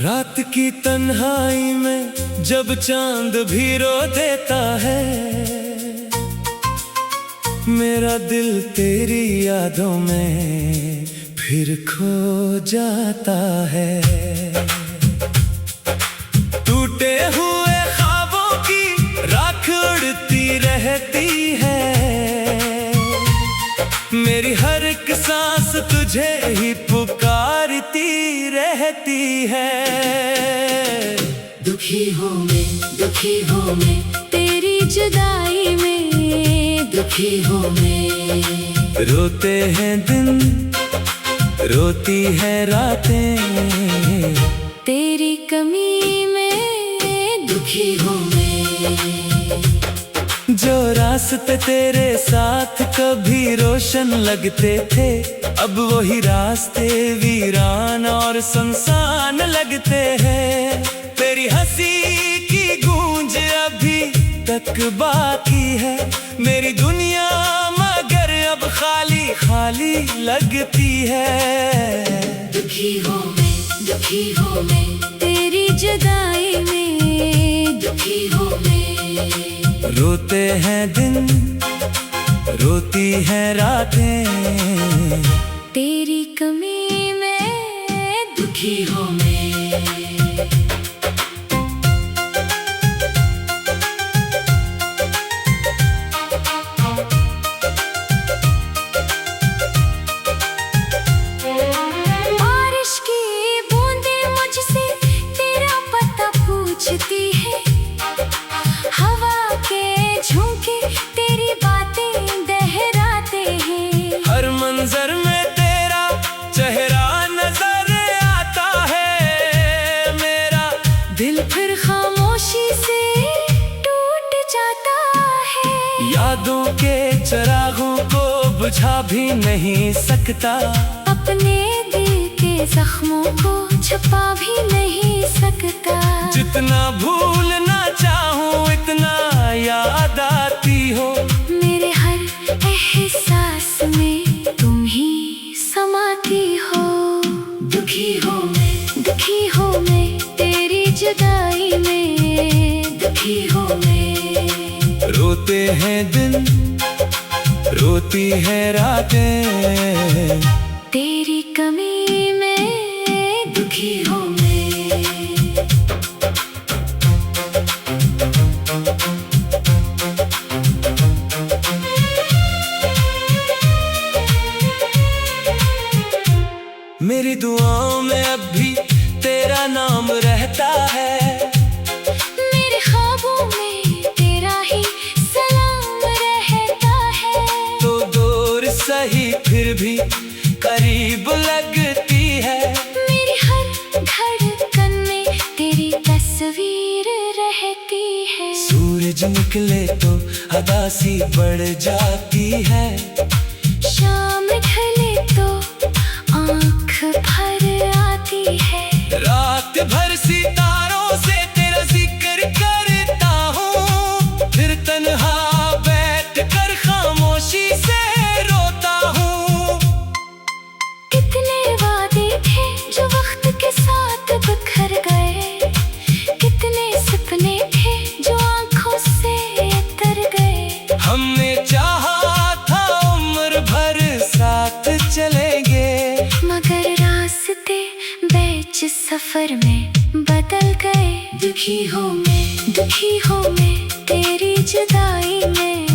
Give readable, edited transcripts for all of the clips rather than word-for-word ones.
रात की तन्हाई में जब चांद भी रो देता है, मेरा दिल तेरी यादों में फिर खो जाता है। टूटे हुए ख्वाबों की राख उड़ती रहती है, मेरी हर एक सांस तुझे ही पुकारती रहती है। दुखी हूँ मैं तेरी जुदाई में, दुखी हूँ मैं। रोते हैं दिन, रोती है रातें, तेरी कमी में दुखी हूँ मैं। जो रास्ते तेरे साथ कभी रोशन लगते थे, अब वही रास्ते वीरान और सुनसान लगते हैं। तेरी हंसी की गूंज अभी तक बाकी है, मेरी दुनिया मगर अब खाली खाली लगती है। दुखी हूँ मैं तेरी जुदाई में, दुखी हूँ मैं। रोते हैं दिन, रोती हैं रातें, तेरी कमी में दुखी हूँ मैं। बारिश की बूंदें मुझसे तेरा पता पूछती है, हवा के झोंके तेरी बातें दोहराते हैं। हर मंजर में तेरा चेहरा नजर आता है, मेरा दिल फिर खामोशी से टूट जाता है। यादों के चिरागों को बुझा भी नहीं सकता, अपने दिल के जख्मों को छुपा भी नहीं सकता। जितना भूलना चाहूं इतना याद आती हो, मेरे हर एहसास में तुम ही समाती हो। दुखी हूँ मैं तेरी जुदाई में, दुखी हूँ मैं। रोते हैं दिन, रोती है रातें, तेरी कमी में दुखी हूँ मैं। मेरी दुआओं में अब भी तेरा नाम रहता है, मेरे ख्वाबों में तेरा ही सलाम रहता है। तो दूर सही फिर भी करीब लगती है, मेरी हर धड़कन में तेरी तस्वीर रहती है। सूरज निकले तो उदासी बढ़ जाती है, शाम ढले तो आँख भर आती है। रात भर सितारों से तेरा जिक्र करता हूँ, फिर तन्हा बैठ कर खामोशी से रोता हूँ। कितने वादे थे जो वक्त के साथ बिखर गए, कितने सपने थे जो आँखों से तर गए। हमने चाहा था उम्र भर साथ चलेंगे, मगर रास्ते बीच सफर में बदल गए। दुखी हूँ मैं तेरी जुदाई में,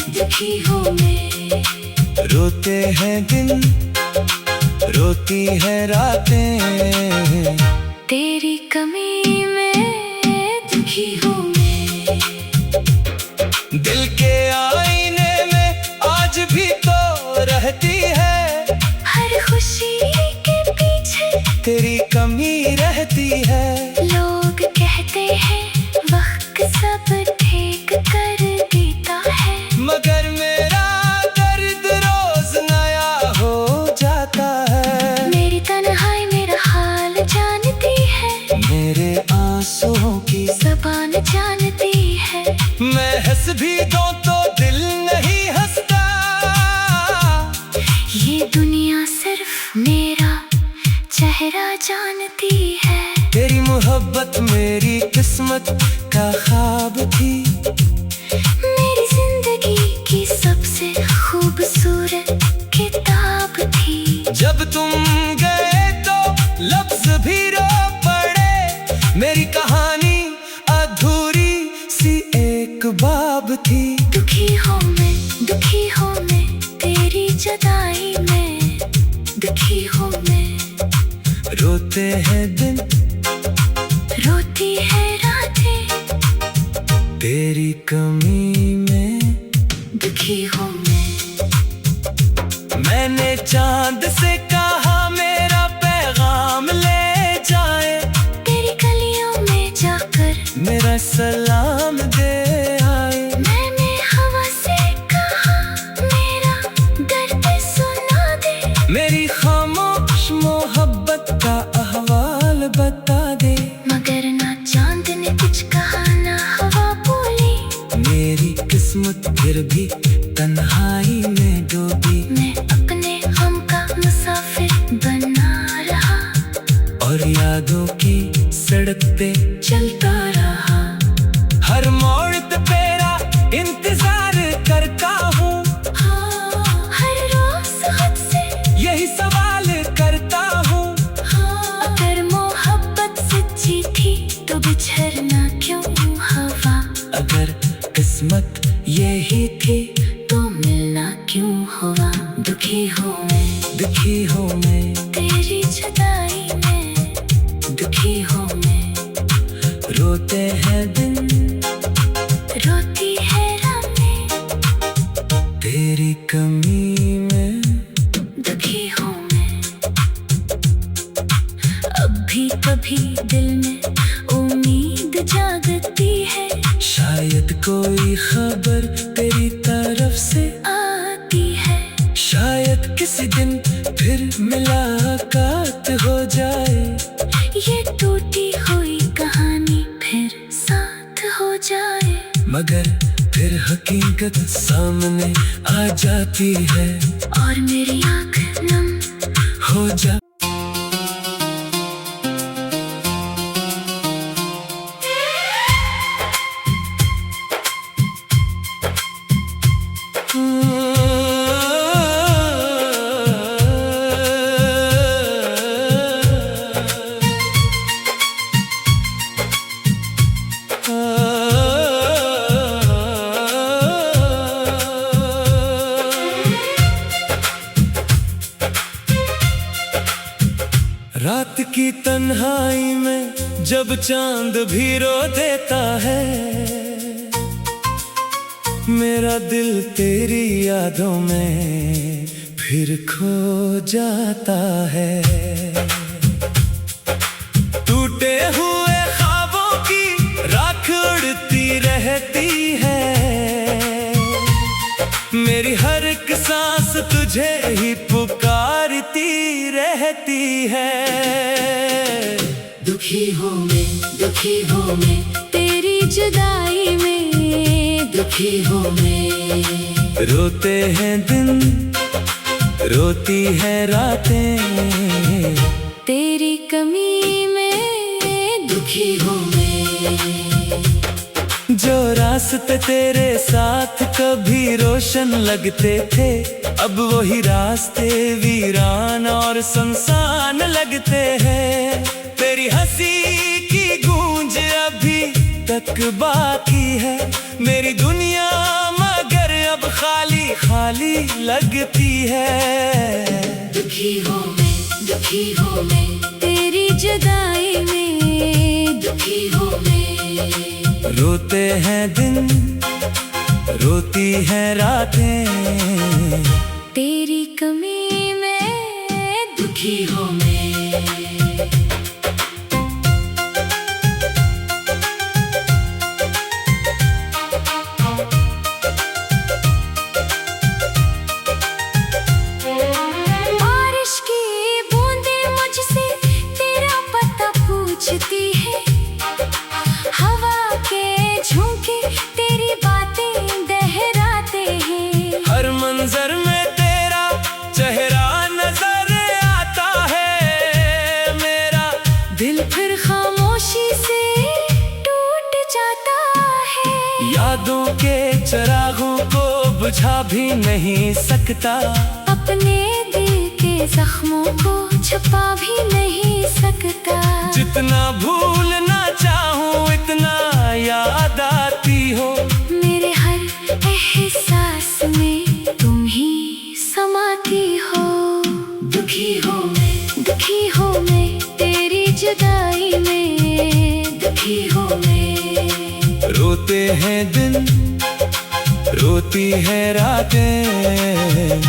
दुखी हूँ मैं। रोते हैं दिन, रोती है रातें, तेरी कमी में दुखी हूँ मैं। दिल के आईने में आज भी तो रहती है, हर खुशी के पीछे तेरी कमी रहती है। लोग कहते हैं वक्त सब ठीक कर देता है, मगर मेरा दर्द रोज नया हो जाता है। मेरी तन्हाई मेरा हाल जानती है, मेरे आंसुओं की ज़बान जानती है। मैं हंस भी दूं तो दिल नहीं हंसता, ये दुनिया सिर्फ मेरा चेहरा जानती है। तेरी मोहब्बत मेरी किस्मत का ख्वाब थी। मेरी जिंदगी की सबसे खूबसूरत किताब थी। जब तुम गए तो लफ्ज भी रो पड़े, मेरी कहानी अधूरी सी एक बाब थी। दुखी हूँ मैं तेरी जुदाई में, दुखी हूँ मैं। रोते हैं दिन, रोती है रातें, तेरी कमी में दुखी हूँ मैं। मैंने चांद से कहा मेरा पैगाम ले जाए, तेरी गलियों में जाकर मेरा सलाम दे आए। मैंने हवा से कहा मेरा दर्द सुना दे, मेरी खामोश मोहब्बत का अहवाल बता दे। मगर ना चांद ने कुछ कहा ना हवा बोली। मेरी किस्मत फिर भी तन्हाई में डूबी। मैं अपने गम का मुसाफिर बना रहा, और यादों की सड़क पे चलता रहा। हर मोड़ पे तेरा इंतजार करता हूँ, हाँ, हर रोज खुद से यही सवाल करता हूँ। हाँ, अगर मोहब्बत सच्ची थी तो बिछड़ना क्यों हवा। अगर किस्मत यही थी तो मिलना क्यों हुआ। दुखी हूँ मैं तेरी जुदाई में, दुखी हूँ मैं। रोते हैं दिन, रोती है रातें, तेरी कमी में दुखी हूँ मैं। अब भी कभी दिल में उम्मीद जागती है, शायद कोई खबर तेरी तरफ से आती है। शायद किसी दिन फिर मुलाकात हो जाए। ये टूटी हुई कहानी फिर साथ हो जाए। मगर फिर हकीकत सामने आ जाती है, और मेरी आँख नम हो जा। रात की तन्हाई में जब चांद भी रो देता है, मेरा दिल तेरी यादों में फिर खो जाता है। टूटे हुए ख्वाबों की राख उड़ती रहती है, मेरी हर एक सांस तुझे ही पुकारती रहती है। दुखी हूँ मैं तेरी जुदाई में, दुखी हूँ मैं। रोते हैं दिन, रोती है रातें, तेरी कमी में दुखी हूँ मैं। जो रास्ते तेरे साथ कभी रोशन लगते थे, अब वही रास्ते वीरान और सुनसान लगते हैं। तेरी हंसी की गूंज अभी तक बाकी है, मेरी दुनिया मगर अब खाली खाली लगती है। दुखी हूँ मैं तेरी जुदाई में, दुखी हूँ मैं। रोते हैं दिन, रोती हैं रातें, तेरी कमी में दुखी हूँ मैं। बारिश की बूंदें मुझसे तेरा पता पूछती है, हवा के झोंके तेरी बातें दोहराते हैं। हर मंजर में तेरा चेहरा नजर आता है, समझा भी नहीं सकता। अपने दिल के जख्मों को छुपा भी नहीं सकता। जितना भूलना चाहूँ इतना याद आती हो। मेरे हर एहसास में तुम ही समाती हो। दुखी हो मैं तेरी जुदाई में। दुखी हो मैं। रोते हैं दिन रोती है रातें,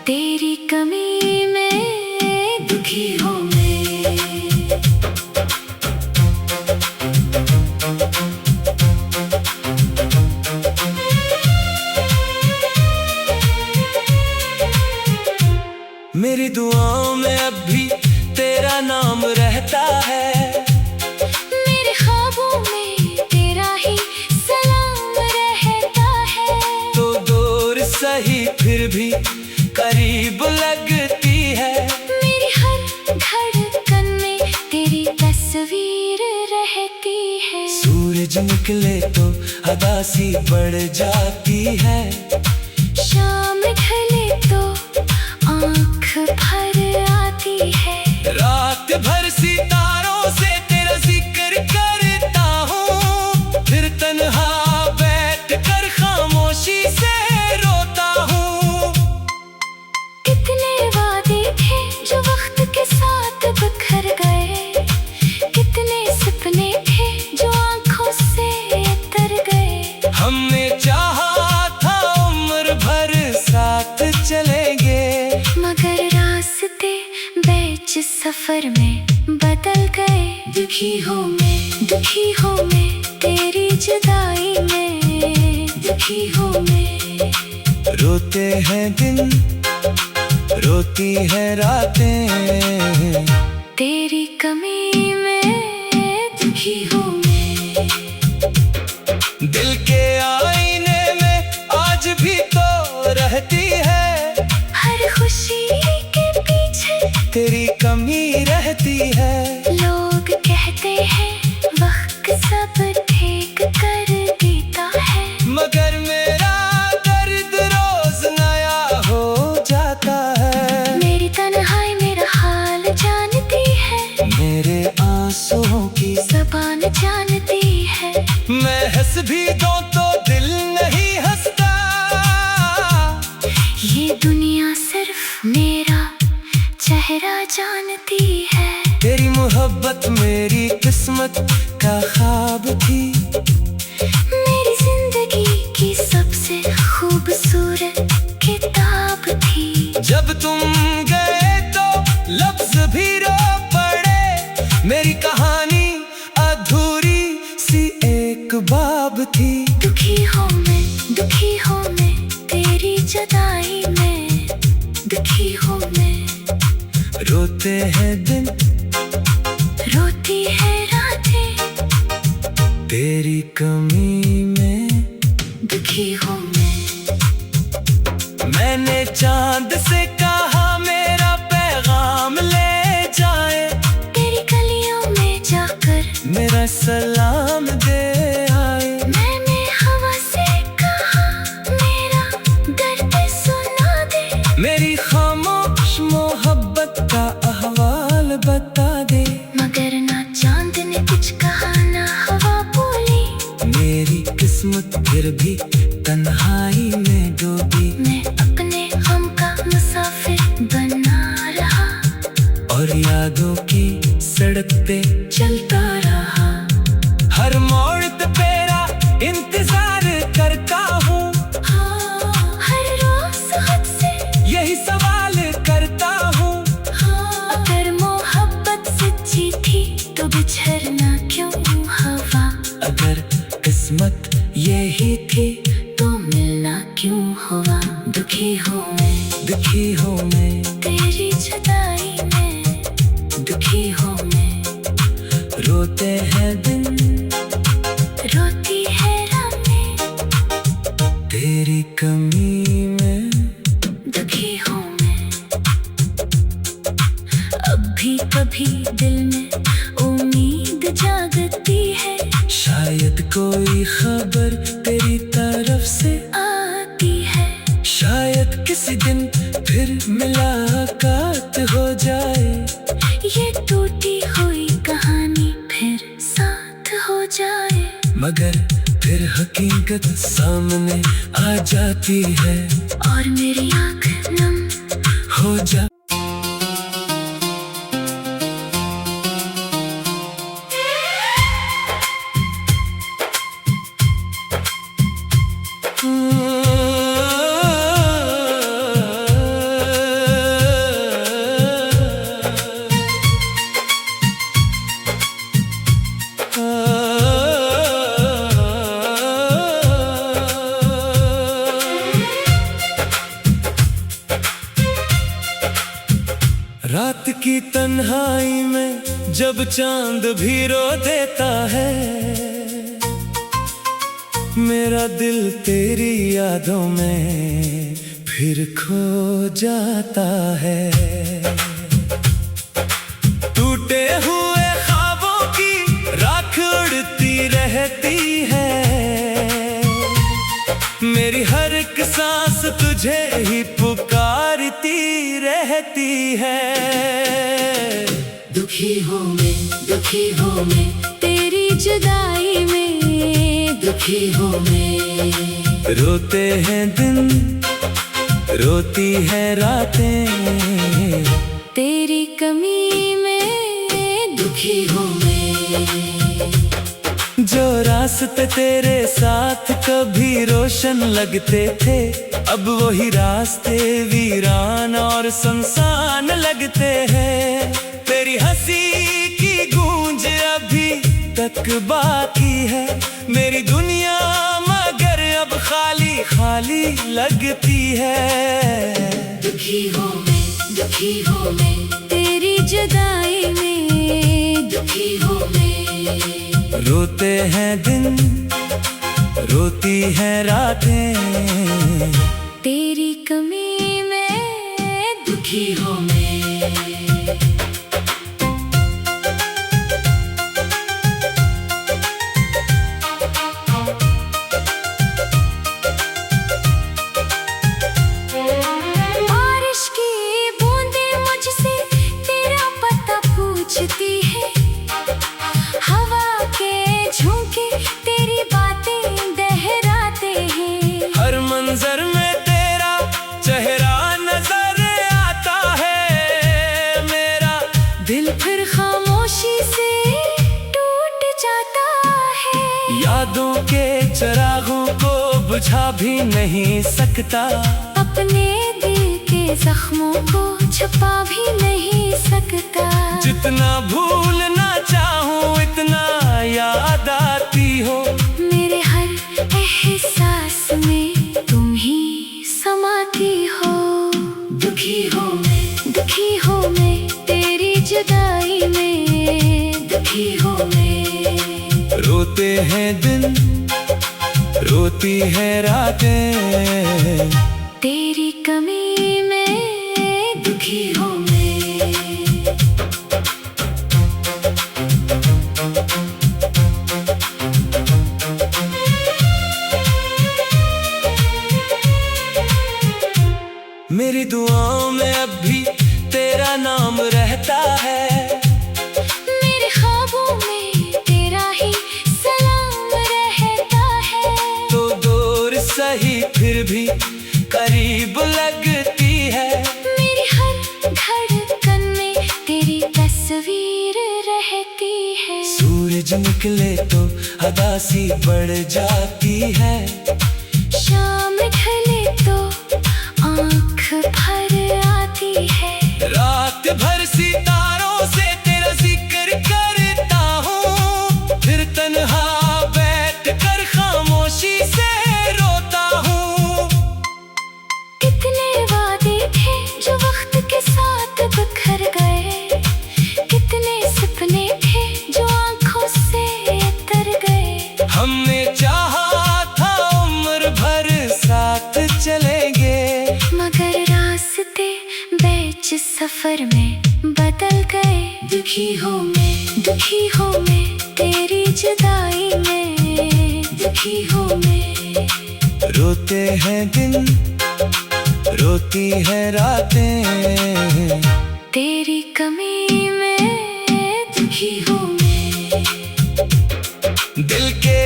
तेरी कमी में दुखी हो मैं। मेरी दुआओं में अब भी तेरा नाम रहता है। मेरे ख्वाबों में तेरा ही सलाम रहता है। तो दूर सही फिर भी करीब लगती है। मेरी हर धड़कन में तेरी तस्वीर रहती है। सूरज निकले तो उदासी बढ़ जाती है। शाम ढले तो आँख भर आती है। रात भर सितारों से तेरा जिक्र करता हूँ, फिर तन्हा बैठ कर खामोशी से रोता हूँ। कितने वादे थे जो वक्त के साथ बिखर गए। कितने सपने थे जो आँखों से तर गए। हमने चाहा था उम्र भर साथ चलेंगे, मगर रास्ते बीच सफर में बदल गए। दुखी हो मैं तेरी जुदाई में। दुखी हो मैं। रोते हैं दिन रोती है रातें, तेरी कमी में दुखी हो मैं। दिल के आईने में आज भी तो रहती है। हर खुशी के पीछे तेरी कमी रहती है। लोग कहते हैं वक्त सब ठीक कर देता है। मगर मेरा दर्द रोज नया हो जाता है। मेरी तन्हाई मेरा हाल जानती है। मेरे आंसुओं की ज़बान जानती है। मैं हंस भी दूं तो दिल नहीं हंसता। ये दुनिया सिर्फ मेरा चेहरा जानती है। तेरी मोहब्बत मेरी किस्मत का ख्वाब थी। मेरी जिंदगी की सबसे खूबसूरत किताब थी। जब तुम गए तो लफ्ज भी रो पड़े। मेरी कहानी अधूरी सी एक बाब थी। दुखी हो मैं तेरी जुदाई में। दुखी हो मैं। रोते हैं दिन रोती है रातें, तेरी कमी में। दुखी हो मैं। मैंने चांद से कहा मेरा पैगाम ले जाए। तेरी गलियों में जाकर मेरा सलाम दे आए। मैंने हवा से कहा मेरा दर्द सुना दे। मेरी खामोश मोहब्बत का अहवाल बता दे। मगर ना चांद ने कुछ कहा ना हवा बोली। मेरी किस्मत फिर भी तन्हाई में डूबी। मैं अपने गम का मुसाफिर बना रहा और यादों की सड़क पे चलता रहा। हर मोड़ पे तेरा इंतजार करता हूँ। हर रोज खुद से यही सवाल करता हूँ। अगर मोहब्बत सच्ची थी तो बिछड़ना क्यों हवा। अगर किस्मत यही थी तो मिलना क्यों हुआ। दुखी हो मैं तेरी जुदाई में। दुखी हो मैं। रोते हैं दिन रोती है रातें, तेरी कमी में। दुखी हो मैं। अब भी कभी दिल में उम्मीद जागती है। शायद कोई खबर तेरी तरफ से आती है। मगर फिर हकीकत सामने आ जाती है और मेरी आँख नम हो जा। रात की तन्हाई में जब चांद भी रो देता है, मेरा दिल तेरी यादों में फिर खो जाता है। टूटे हुए ख्वाबों की राख उड़ती रहती है, मेरी हर एक सांस तुझे ही पुकारती रहती है। दुखी हूँ मैं तेरी जुदाई में, दुखी हूँ मैं। रोते हैं दिन, रोती है रातें, तेरी कमी में दुखी हूँ मैं। जो रास्ते तेरे साथ कभी रोशन लगते थे, अब वही रास्ते वीरान और सुनसान लगते हैं। तेरी हंसी की गूंज अभी तक बाकी है, मेरी दुनिया मगर अब खाली खाली लगती है। दुखी हूँ मैं तेरी जुदाई में, दुखी हूँ मैं। रोते हैं दिन, रोती है रातें, तेरी कमी में दुखी हूँ मैं। बारिश की बूंदें मुझसे तेरा पता पूछती है, हवा के झोंके तेरी बातें दोहराते हैं। हर मंजर में तेरा चेहरा नजर आता है, मेरा दिल फिर खामोशी से टूट जाता है। यादों के चिरागों को बुझा भी नहीं सकता, अपने दिल के जख्मों को छुपा भी नहीं सकता। जितना भूलना चाहूँ इतना याद आती हो, मेरे हर एहसास में तुम ही समाती हो। दुखी हूँ मैं तेरी जुदाई में, दुखी हूँ मैं। रोते हैं दिन, रोती है रातें, तेरी कमी में दुखी हूँ मैं। मेरी दुआओं में अब भी तेरा नाम रहता है, मेरे ख्वाबों में तेरा ही सलाम रहता है। तो दूर सही फिर भी करीब लगती है, मेरी हर धड़कन में तेरी तस्वीर रहती है। सूरज निकले तो उदासी बढ़ जाती है, शाम ढले तो आँख भर आती है। रात भर सितारों से तेरा जिक्र करता हूँ, फिर तन्हा बैठ कर खामोशी से रोता हूँ। कितने वादे थे जो वक्त के साथ बिखर गए, कितने सपने थे जो आँखों से तर गए। हमने चाहा था उम्र भर साथ चलेंगे, मगर रास्ते बीच सफर में बदल गए। दुखी हूँ मैं तेरी जुदाई में, दुखी हूँ मैं। रोते हैं दिन, रोती है रातें, तेरी कमी में दुखी हूँ मैं। दिल के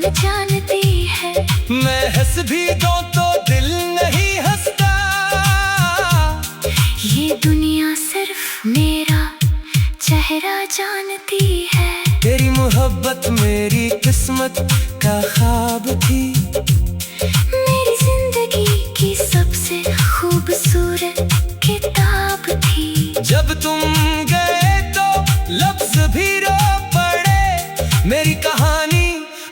जानती है। मैं हंस भी दूं तो दिल नहीं हंसता। ये दुनिया सिर्फ मेरा चेहरा जानती है। तेरी मोहब्बत मेरी किस्मत का ख्वाब थी। मेरी जिंदगी की सबसे खूबसूरत किताब थी। जब तुम गए तो लफ्ज भी रो पड़े। मेरी कहानी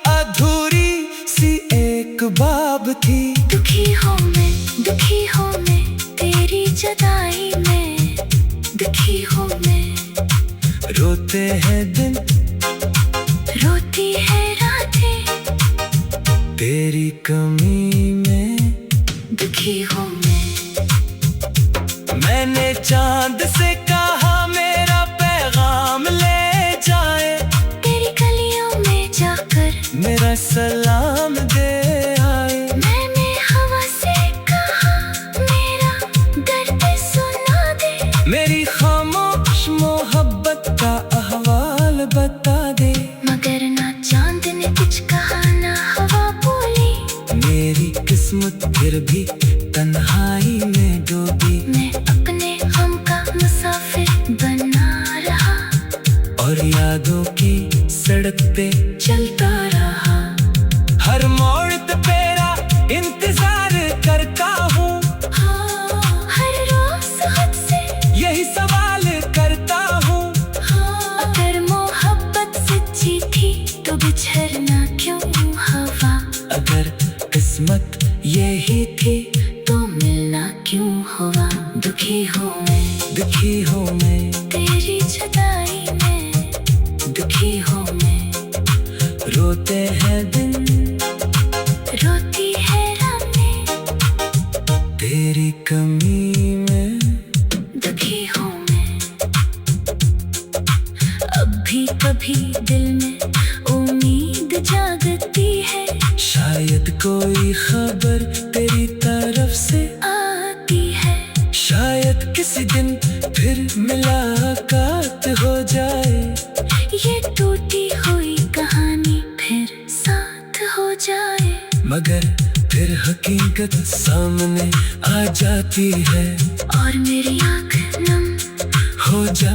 अधूरी सी एक बाब थी। दुखी हूँ मैं तेरी जुदाई में। दुखी हूँ मैं। रोते हैं दिन रोती है रातें तेरी कमी में। दुखी हूँ मैं। मैंने चांद से कहा मेरा पैगाम ले जाए। तेरी गलियों में जाकर मेरा सलाम दे आए। मैंने हवा से कहा मेरा दर्द सुना दे। मेरी खामोश मोहब्बत का अहवाल बता दे। मगर ना चांद ने कुछ कहा ना हवा बोली। मेरी किस्मत फिर भी तन्हाई में डूबी। मैं अपने गम का मुसाफिर बना रहा और यादों की सड़क पे चलता रहा। हर मोड़ पे तेरा इंतजार करता हूँ। हाँ, हर रोज खुद से यही सवाल करता हूँ। हाँ, अगर मोहब्बत सच्ची थी तो बिछड़ना क्यों हवा। अगर किस्मत यही थी तो मिलना क्यों हुआ। दुखी हूँ मैं तेरी जुदाई में। दुखी हूँ मैं। रोते हैं दिन रोती है रातें तेरी कमी में। दुखी हूँ मैं। अब भी कभी दिल में उम्मीद जागती है। शायद कोई खबर तेरी तरफ से आती है। शायद किसी दिन फिर मुलाकात हो जाए। ये टूटी हुई कहानी फिर साथ हो जाए। मगर फिर हकीकत सामने आ जाती है और मेरी आँख नम हो जा।